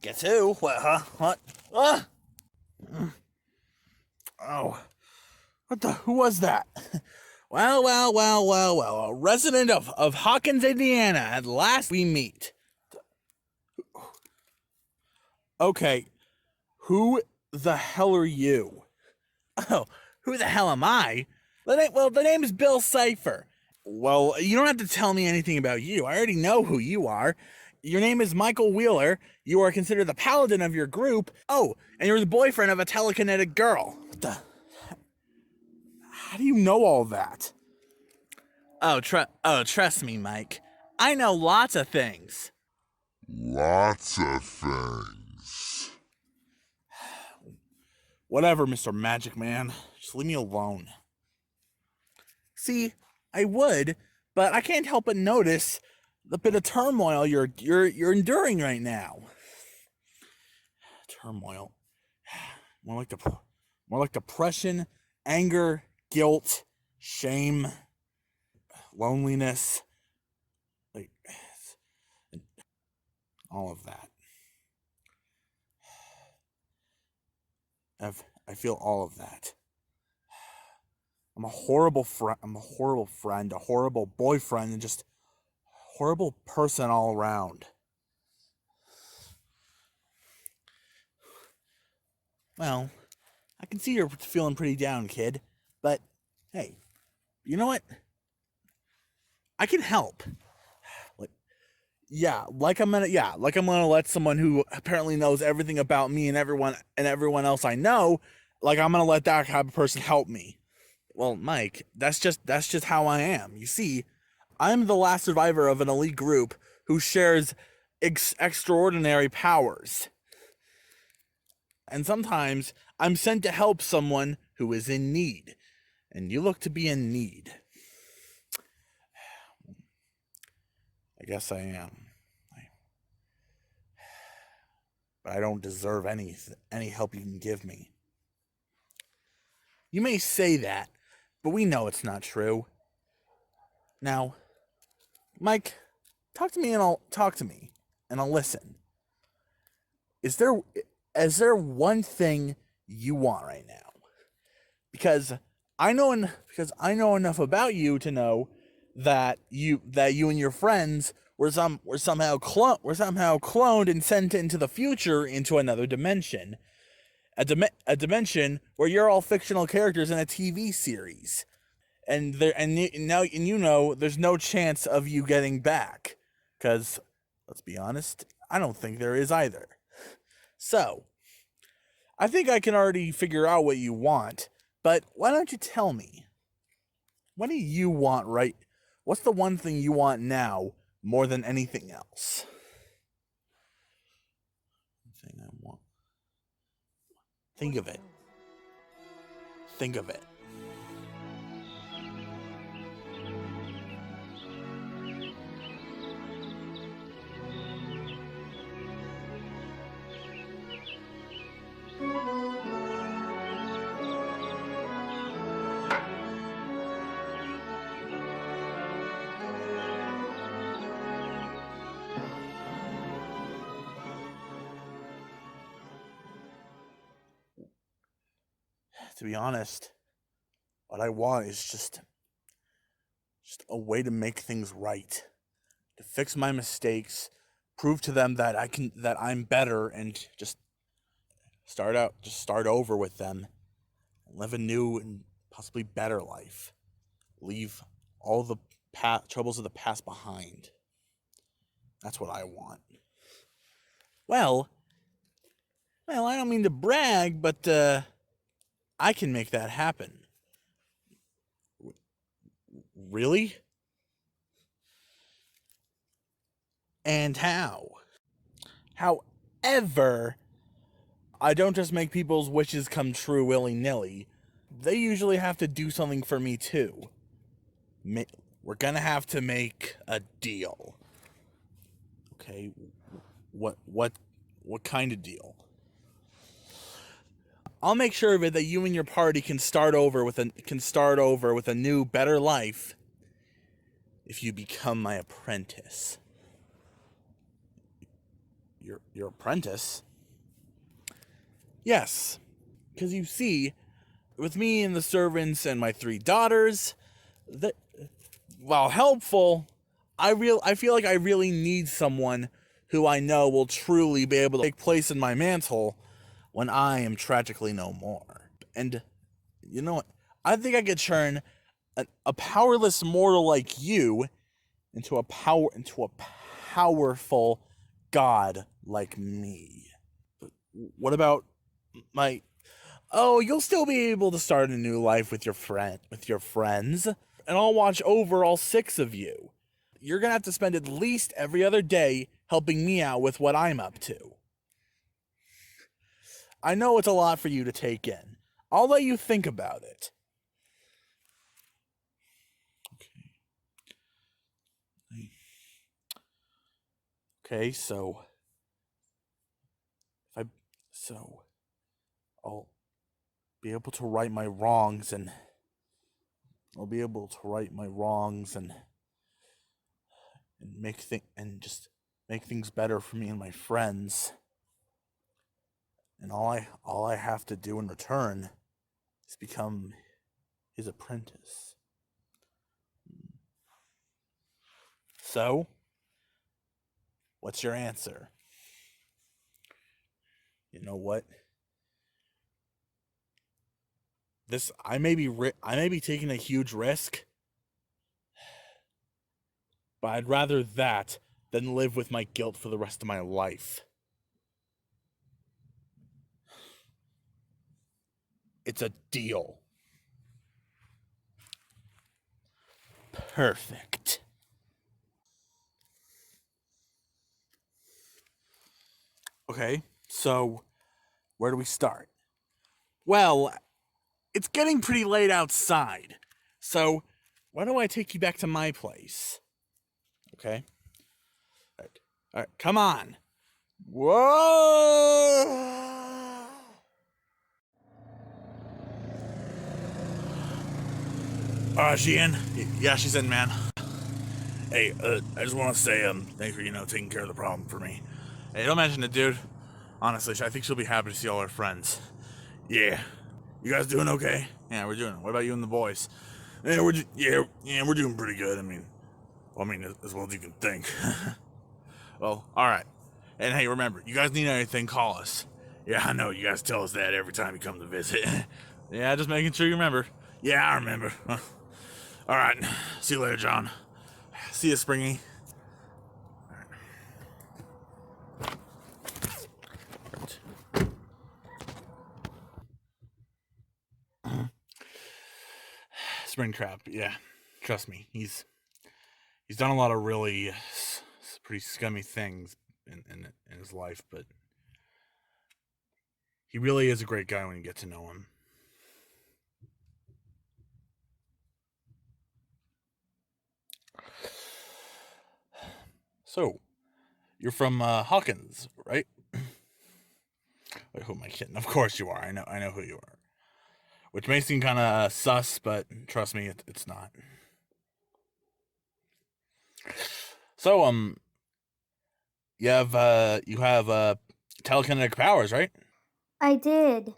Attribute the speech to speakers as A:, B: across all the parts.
A: Guess who? What, huh? What? Ah! Oh. Who was that? Well. A resident of Hawkins, Indiana. At last we meet. Okay. Who the hell are you? Oh, who the hell am I? The name is Bill Cipher. Well, you don't have to tell me anything about you. I already know who you are. Your name is Michael Wheeler. You are considered the paladin of your group. Oh, and you're the boyfriend of a telekinetic girl. What the? How do you know all that? Oh, trust me, Mike. I know lots of things.
B: Lots of things.
A: Whatever, Mr. Magic Man. Just leave me alone. See, I would, but I can't help but notice the bit of turmoil you're enduring right now. Turmoil. More like depression, anger, guilt, shame, loneliness, like all of that. I feel all of that. I'm a horrible friend, a horrible boyfriend, and just horrible person all around. Well, I can see you're feeling pretty down, kid. But, hey, you know what? I can help. Like I'm gonna let someone who apparently knows everything about me and everyone else I know, like I'm gonna let that type of person help me. Well, Mike, that's just how I am. You see, I'm the last survivor of an elite group who shares extraordinary powers. And sometimes I'm sent to help someone who is in need. And you look to be in need. I guess I am. But I don't deserve any help you can give me. You may say that, but we know it's not true. Now, Mike, talk to me and I'll listen. Is there one thing you want right now? Because I know enough about you to know that you and your friends were somehow cloned and sent into the future, into another dimension. A dimension where you're all fictional characters in a TV series. And you know there's no chance of you getting back. Cause let's be honest, I don't think there is either. So, I think I can already figure out what you want, but why don't you tell me? What do you want, right? What's the one thing you want now more than anything else? Thing I want. Think of it. Think of it. To be honest, what I want is just a way to make things right, to fix my mistakes, prove to them that I'm better, and just start over with them, and live a new and possibly better life. Leave all the troubles of the past behind. That's what I want. Well, I don't mean to brag, but I can make that happen. Really? And how? However, I don't just make people's wishes come true willy-nilly. They usually have to do something for me too. We're gonna have to make a deal. Okay, what kind of deal? I'll make sure of it that you and your party can start over with a new, better life if you become my apprentice. Your apprentice? Yes, because you see, with me and the servants and my 3 daughters, that while helpful, I feel like I really need someone who I know will truly be able to take place in my mantle when I am tragically no more. And you know what? I think I could turn a powerless mortal like you into a powerful god like me. What about my Oh, you'll still be able to start a new life with your friends, and I'll watch over all 6 of you. You're going to have to spend at least every other day helping me out with what I'm up to. I know it's a lot for you to take in. I'll let you think about it. Okay, so I'll be able to right my wrongs and just make things better for me and my friends. And all I have to do in return is become his apprentice. So, what's your answer? You know what? I may be taking a huge risk, but I'd rather that than live with my guilt for the rest of my life. It's a deal. Perfect. Okay, so where do we start? Well, it's getting pretty late outside, so why don't I take you back to my place? Okay? All right, come on. Whoa! She in? Yeah, she's in, man. Hey, I just want to say, thanks for, taking care of the problem for me. Hey, don't mention it, dude. Honestly, I think she'll be happy to see all her friends. Yeah. You guys doing okay? Yeah, we're doing it. What about you and the boys? Yeah, we're doing pretty good. As well as you can think. Well, alright. And hey, remember, you guys need anything, call us. Yeah, I know, you guys tell us that every time you come to visit. Yeah, just making sure you remember. Yeah, I remember. Alright, see you later, John. See you, Springy. Springtrap, yeah. Trust me, he's done a lot of really pretty scummy things in his life, but he really is a great guy when you get to know him. So, you're from Hawkins, right? Wait, who am I kidding? Of course you are. I know who you are. Which may seem kind of sus, but trust me, it's not. So, you have telekinetic powers, right?
C: I did.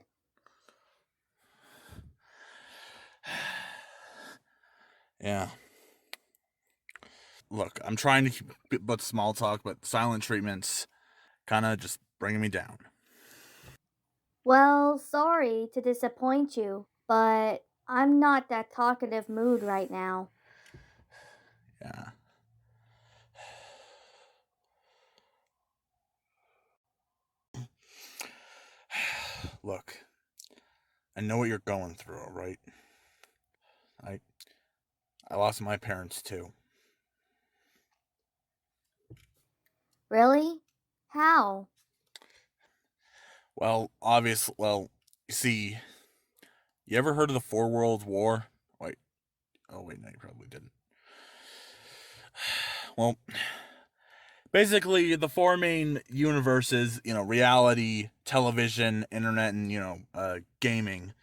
A: Yeah. Look, I'm trying to keep but small talk, but silent treatments kind of just bringing me down.
C: Well, sorry to disappoint you, but I'm not that talkative mood right now.
A: Yeah. Look, I know what you're going through, all right? I I lost my parents too.
C: Really? How?
A: Well, you see, you ever heard of the Four Worlds War? Wait, oh wait, no, you probably didn't. Well, basically, the 4 main universes, reality, television, internet, and gaming.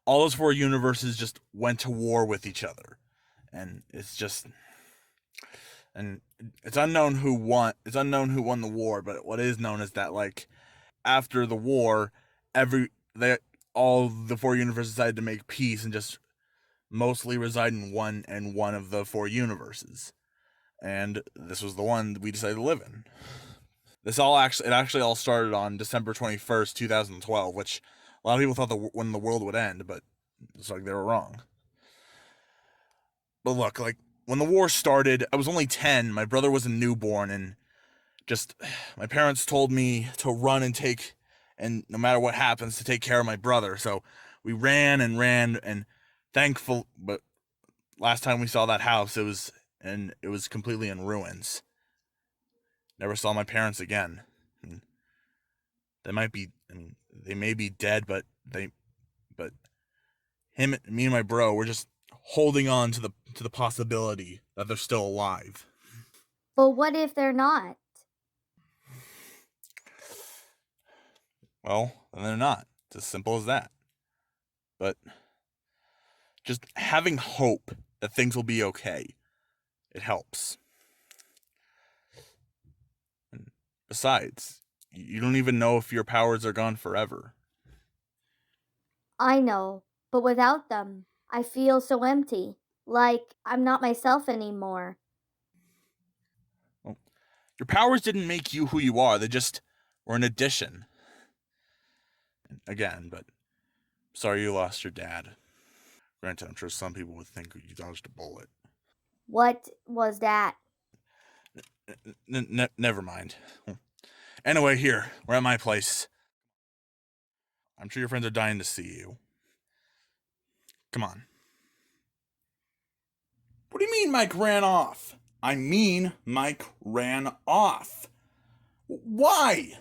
A: All those 4 universes just went to war with each other, and it's just And it's unknown who won. It's unknown who won the war, but what is known is that like after the war, all the four universes decided to make peace and just mostly reside in one of the four universes. And this was the one we decided to live in. It actually all started on December 21st, 2012, which a lot of people thought when the world would end, but it's like they were wrong. But look, like when the war started, I was only 10. My brother was a newborn, and just my parents told me to run and no matter what happens, to take care of my brother. So we ran and ran, and thankful. But last time we saw that house, it was completely in ruins. Never saw my parents again. They may be dead, but me and my bro, we're just holding on to the possibility that they're still alive.
C: But what if they're not?
A: Well, then they're not. It's as simple as that. But just having hope that things will be okay, it helps. And besides, you don't even know if your powers are gone forever.
C: I know, but without them, I feel so empty. Like I'm not myself anymore.
A: Well, your powers didn't make you who you are. They just were an addition. Again, but sorry you lost your dad. Granted, I'm sure some people would think you dodged a bullet.
C: What was that?
A: Never mind. Anyway, here, we're at my place. I'm sure your friends are dying to see you. Come on. What do you mean Mike ran off? I mean Mike ran off. Why?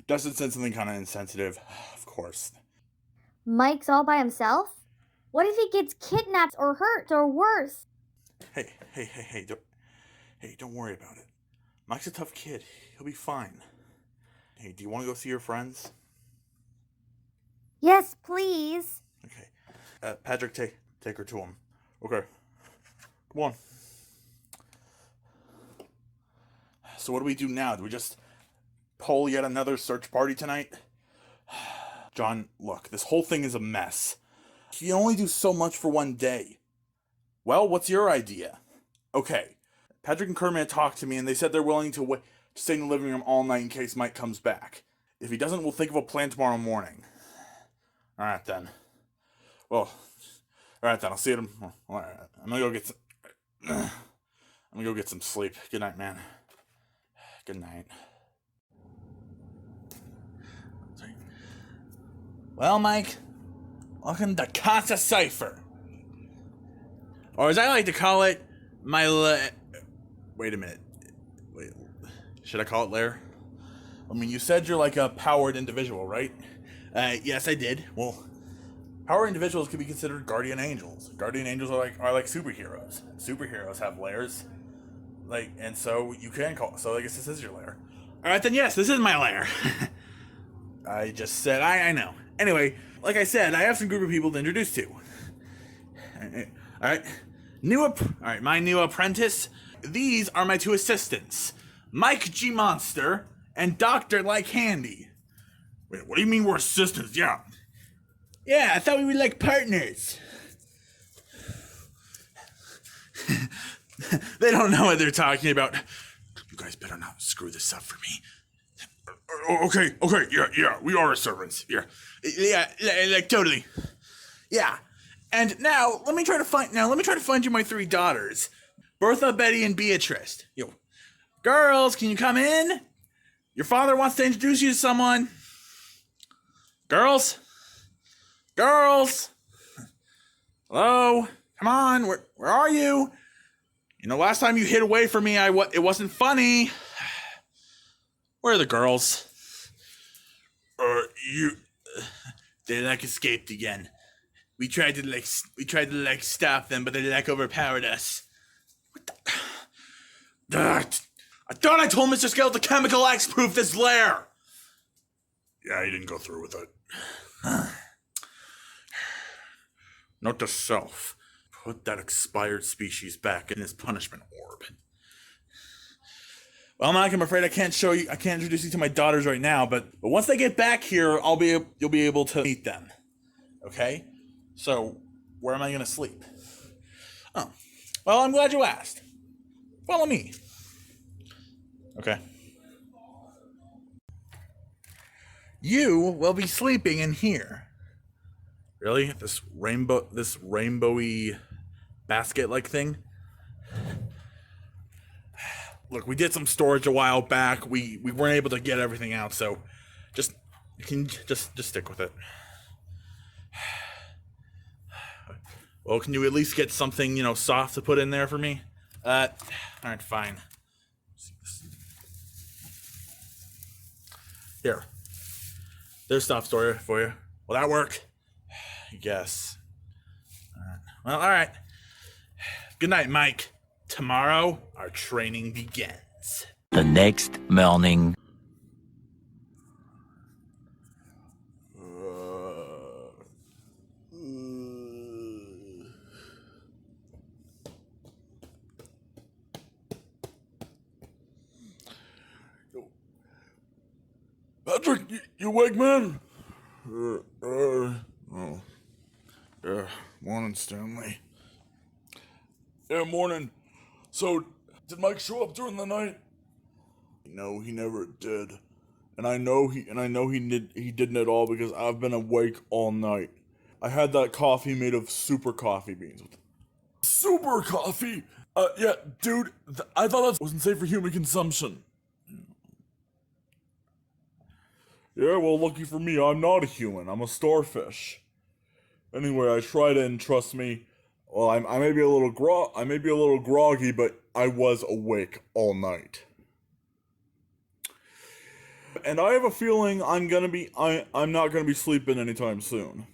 A: Dustin said something kind of insensitive. Of course.
C: Mike's all by himself? What if he gets kidnapped or hurt or worse?
A: Hey, don't worry about it. Mike's a tough kid. He'll be fine. Hey, do you want to go see your friends?
C: Yes, please.
A: Okay. Patrick, take her to him. Okay. Come on. So what do we do now? Do we just pull yet another search party tonight? John, look, this whole thing is a mess. You can only do so much for one day. Well, what's your idea? Okay. Patrick and Kermit talked to me, and they said they're willing to stay in the living room all night in case Mike comes back. If he doesn't, we'll think of a plan tomorrow morning. All right, then. Well, all right, then. I'll see you tomorrow. All right, I'm gonna go get some sleep. Good night, man. Good night. Well, Mike, welcome to Casa Cipher. Or as I like to call it, wait a minute. Wait, should I call it lair? I mean, you said you're like a powered individual, right? Yes, I did. Well, powered individuals could be considered guardian angels. Guardian angels are like superheroes. Superheroes have lairs. And so you can call. So I guess this is your lair. All right, then yes, this is my lair. I just said I know. Anyway, like I said, I have some group of people to introduce to. All right, my new apprentice. These are my two assistants, Mike G Monster and Doctor Like Handy. Wait, what do you mean we're assistants? Yeah, I thought we were like partners. They don't know what they're talking about. You guys better not screw this up for me. Okay, yeah, we are servants. Yeah, like totally. Yeah, and now let me try to find you my three daughters, Bertha, Betty, and Beatrice. Yo, girls, can you come in? Your father wants to introduce you to someone. Girls, hello, come on, where are you? You know, last time you hid away from me, it wasn't funny. Where are the girls? They escaped again. We tried to stop them, but they overpowered us. What the? I thought I told Mr. Skeleton to chemical X-proof this lair. Yeah, he didn't go through with it. Note to self: put that expired species back in his punishment orb. Well, Mike, I'm afraid I can't introduce you to my daughters right now, but once they get back here, you'll be able to meet them. Okay? So, where am I going to sleep? Oh. Well, I'm glad you asked. Follow me. Okay. You will be sleeping in here. Really? This rainbowy basket-like thing? Look, we did some storage a while back. We weren't able to get everything out, so you can just stick with it. Well, can you at least get something, soft to put in there for me? All right, fine. Here. There's soft storage for you. Will that work? I guess. Well, all right. Good night, Mike. Tomorrow, our training begins.
D: The next morning.
A: Patrick, you awake, man? Oh. Yeah, morning, Stanley. Yeah, morning. So, did Mike show up during the night? No, he never did. And I know he didn't at all because I've been awake all night. I had that coffee made of super coffee beans. Super coffee? Yeah, dude, I thought that wasn't safe for human consumption. Yeah, well, lucky for me, I'm not a human. I'm a starfish. Anyway, I tried it, and trust me, well, I may be a little groggy, but I was awake all night. And I have a feeling I'm not gonna be sleeping anytime soon.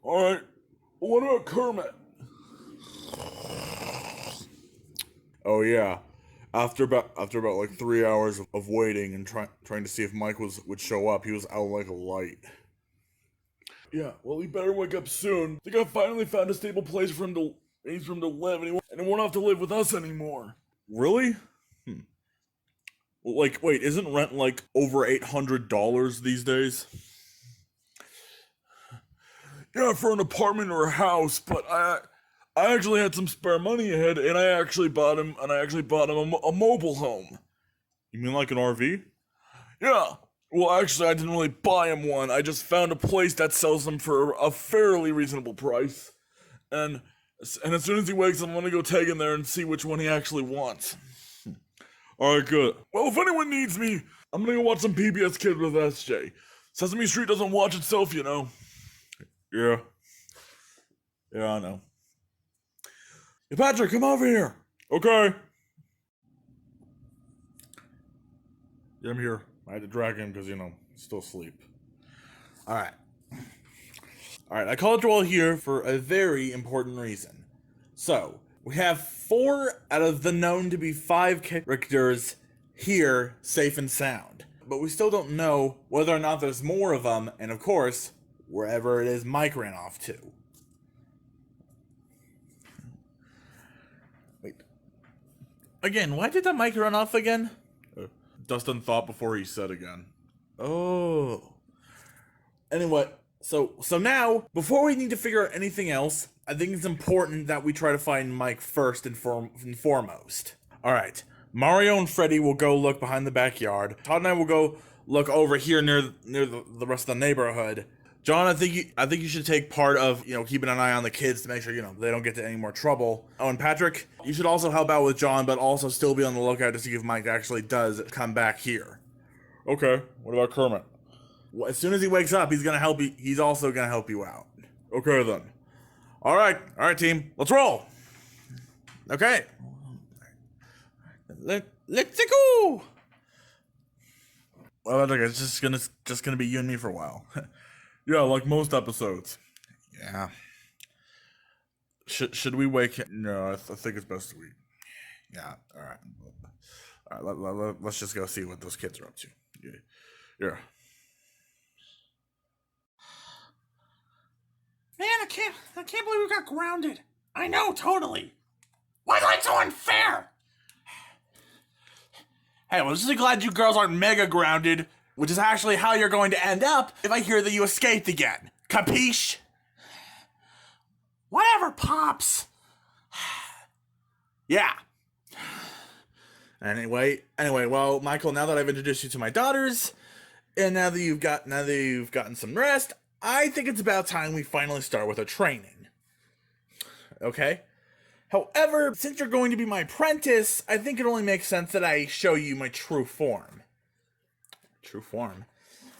A: Alright, what about Kermit? Oh yeah. After about like 3 hours of waiting and trying to see if Mike would show up, he was out like a light. Yeah, well, he better wake up soon. I think I finally found a stable place for him to live, and he won't have to live with us anymore. Really? Well, like, wait, isn't rent like over $800 these days? Yeah, for an apartment or a house, but I actually had some spare money ahead, and I actually bought him a mobile home. You mean like an RV? Yeah. Well, actually, I didn't really buy him one. I just found a place that sells them for a fairly reasonable price. And as soon as he wakes up, I'm gonna go tag in there and see which one he actually wants. Alright, good. Well, if anyone needs me, I'm gonna go watch some PBS Kids with SJ. Sesame Street doesn't watch itself, you know. Yeah. Yeah, I know. Hey, Patrick, come over here. Okay. Yeah, I'm here. I had to drag him because, he's still asleep. Alright. Alright, I called you all here for a very important reason. So, we have 4 out of the known to be 5 characters here, safe and sound. But we still don't know whether or not there's more of them, and of course, wherever it is Mike ran off to. Wait. Again, why did that Mike run off again? Dustin thought before he said again. Oh. Anyway, so now, before we need to figure out anything else, I think it's important that we try to find Mike first and foremost. Alright, Mario and Freddy will go look behind the backyard. Todd and I will go look over here near the rest of the neighborhood. John, I think you should take part of, keeping an eye on the kids to make sure, they don't get to any more trouble. Oh, and Patrick, you should also help out with John, but also still be on the lookout to see if Mike actually does come back here. Okay, what about Kermit? Well, as soon as he wakes up, he's also gonna help you out. Okay, then. All right, team, let's roll. Okay. Let's go. Well, I think it's just gonna be you and me for a while. Yeah, like most episodes. Yeah. Should we wake? No, I think it's best to wait. Yeah. All right. Let's just go see what those kids are up to. Yeah.
E: Man, I can't believe we got grounded. I know, totally. Why is life so unfair?
A: Hey, well, just glad you girls aren't mega grounded, which is actually how you're going to end up if I hear that you escaped again. Capiche?
E: Whatever, Pops.
A: Yeah. Anyway, well, Michael, now that I've introduced you to my daughters, and now that you've gotten some rest, I think it's about time we finally start with our training. Okay? However, since you're going to be my apprentice, I think it only makes sense that I show you my true form. True form?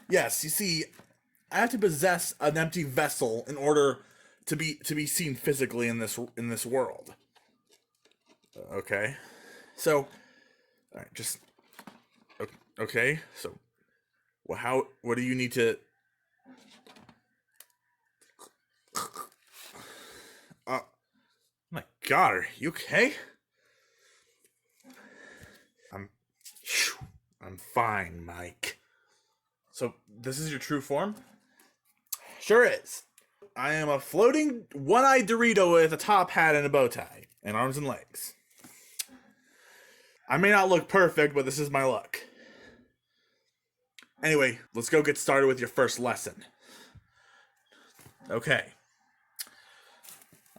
A: Yes, you see, I have to possess an empty vessel in order to be seen physically in this world. Okay? So, alright, just... Okay, so... Well, what do you need to... My God, are you okay? I'm fine, Mike. So, this is your true form? Sure is. I am a floating, one-eyed Dorito with a top hat and a bow tie, and arms and legs. I may not look perfect, but this is my luck. Anyway, let's go get started with your first lesson. Okay.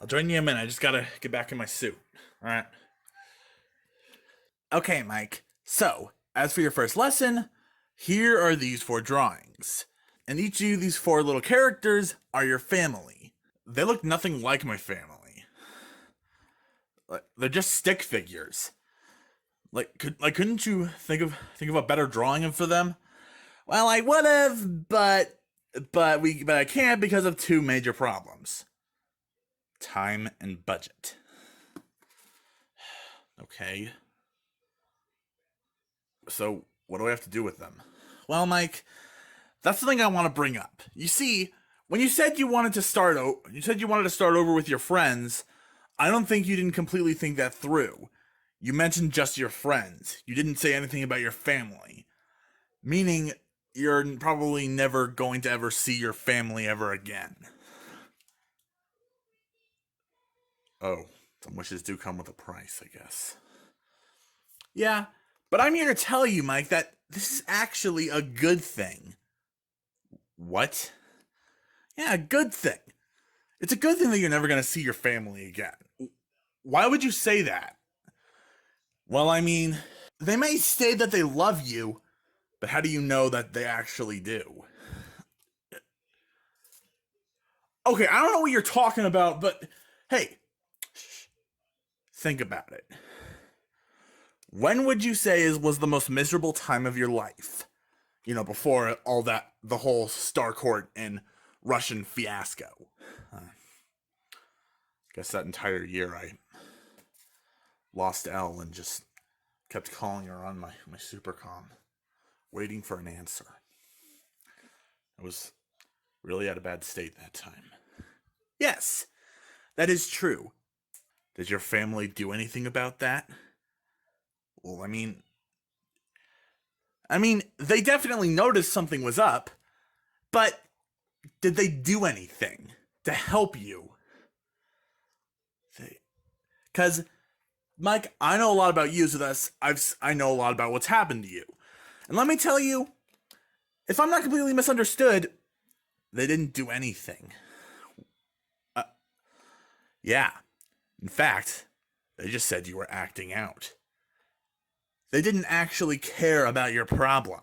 A: I'll join you in a minute. I just gotta get back in my suit. Alright. Okay, Mike. So, as for your first lesson, here are these 4 drawings. And each of these 4 little characters are your family. They look nothing like my family. They're just stick figures. Couldn't you think of a better drawing for them? Well, I would have, but I can't because of 2 major problems. Time and budget. Okay. So, what do I have to do with them? Well, Mike, that's the thing I want to bring up. You see, when you said you wanted to start over with your friends, I don't think you didn't completely think that through. You mentioned just your friends. You didn't say anything about your family. Meaning, you're probably never going to ever see your family ever again. Oh, some wishes do come with a price, I guess. Yeah, but I'm here to tell you, Mike, that this is actually a good thing. What? Yeah, a good thing. It's a good thing that you're never going to see your family again. Why would you say that? Well, I mean, they may say that they love you, but how do you know that they actually do? Okay, I don't know what you're talking about, but hey, think about it. When would you say was the most miserable time of your life? You know, before all that, the whole Star Court and Russian fiasco. Guess that entire year I lost Elle and just kept calling her on my supercom, waiting for an answer. I was really at a bad state that time. Yes, that is true. Did your family do anything about that? Well, I mean, they definitely noticed something was up, but did they do anything to help you? Because, Mike, I know a lot about you, so I know a lot about what's happened to you. And let me tell you, if I'm not completely misunderstood, they didn't do anything. Yeah. In fact, they just said you were acting out. They didn't actually care about your problem.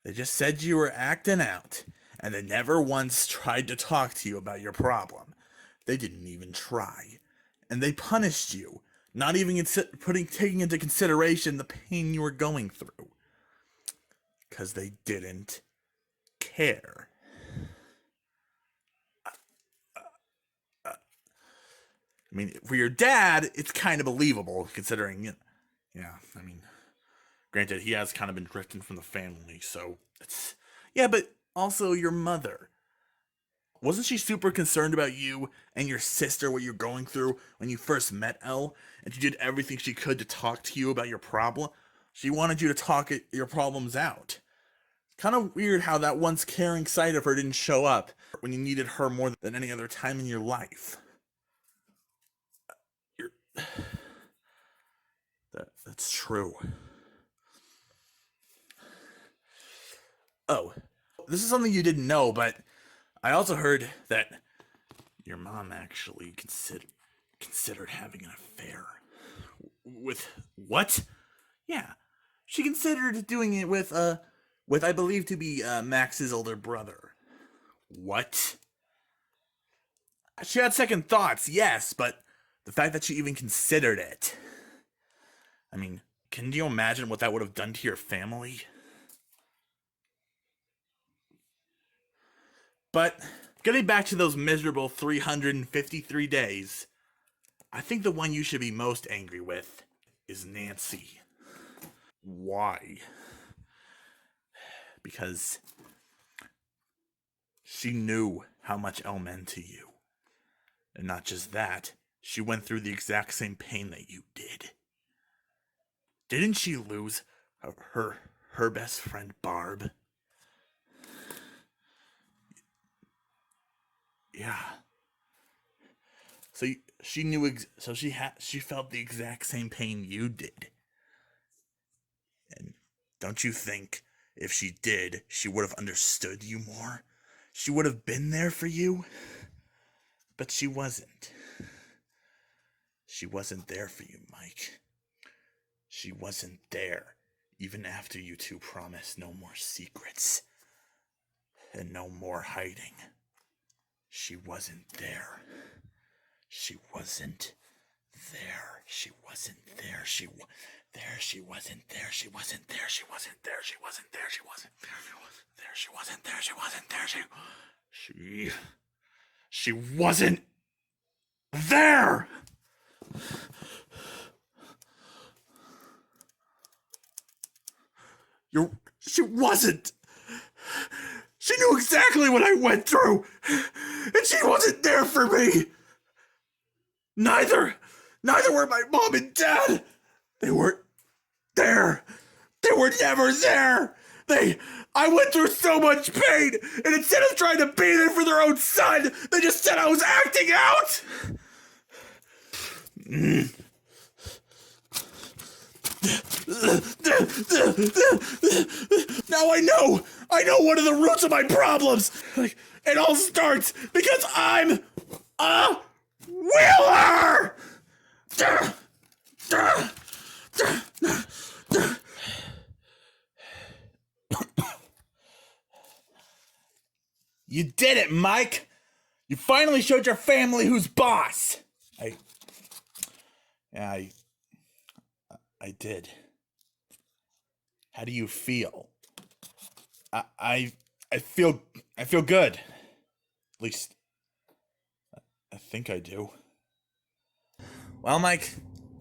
A: They just said you were acting out, and they never once tried to talk to you about your problem. They didn't even try. And they punished you, not even taking into consideration the pain you were going through. Because they didn't care. I mean, for your dad, it's kind of believable, considering, yeah, I mean, granted, he has kind of been drifting from the family, so it's, yeah, but also your mother. Wasn't she super concerned about you and your sister, what you're going through when you first met Elle, and she did everything she could to talk to you about your problem? She wanted you to talk your problems out. Kind of weird how that once caring side of her didn't show up when you needed her more than any other time in your life. That's true. Oh, this is something you didn't know, but I also heard that your mom actually considered having an affair. With what? Yeah, she considered doing it with I believe to be Max's older brother. What? She had second thoughts, yes, but the fact that she even considered it. I mean, can you imagine what that would have done to your family? But getting back to those miserable 353 days, I think the one you should be most angry with is Nancy. Why? Because she knew how Elle meant to you. And not just that, she went through the exact same pain that you did. Didn't she lose her best friend Barb? Yeah. So she knew. She felt the exact same pain you did. And don't you think if she did, she would have understood you more? She would have been there for you. But she wasn't. She wasn't there for you, Mike. She wasn't there, even after you two promised no more secrets and no more hiding. She wasn't there. She wasn't there. She wasn't there. She wasn't there. She wasn't there. She wasn't there. She wasn't there. She wasn't there. She wasn't there. She wasn't there. She wasn't there. She wasn't there. She wasn't. She knew exactly what I went through, and she wasn't there for me. Neither were my mom and dad. They weren't there. They were never there. I went through so much pain, and instead of trying to be there for their own son, they just said I was acting out. Now I know one of the roots of my problems. It all starts because I'm a Wheeler! You did it, Mike! You finally showed your family who's boss! I did. How do you feel? I feel good. At least I think I do. Well, Mike,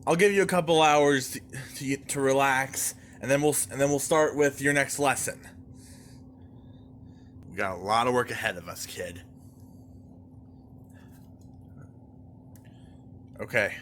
A: I'll give you a couple hours to relax, and then we'll start with your next lesson. We got a lot of work ahead of us, kid. Okay.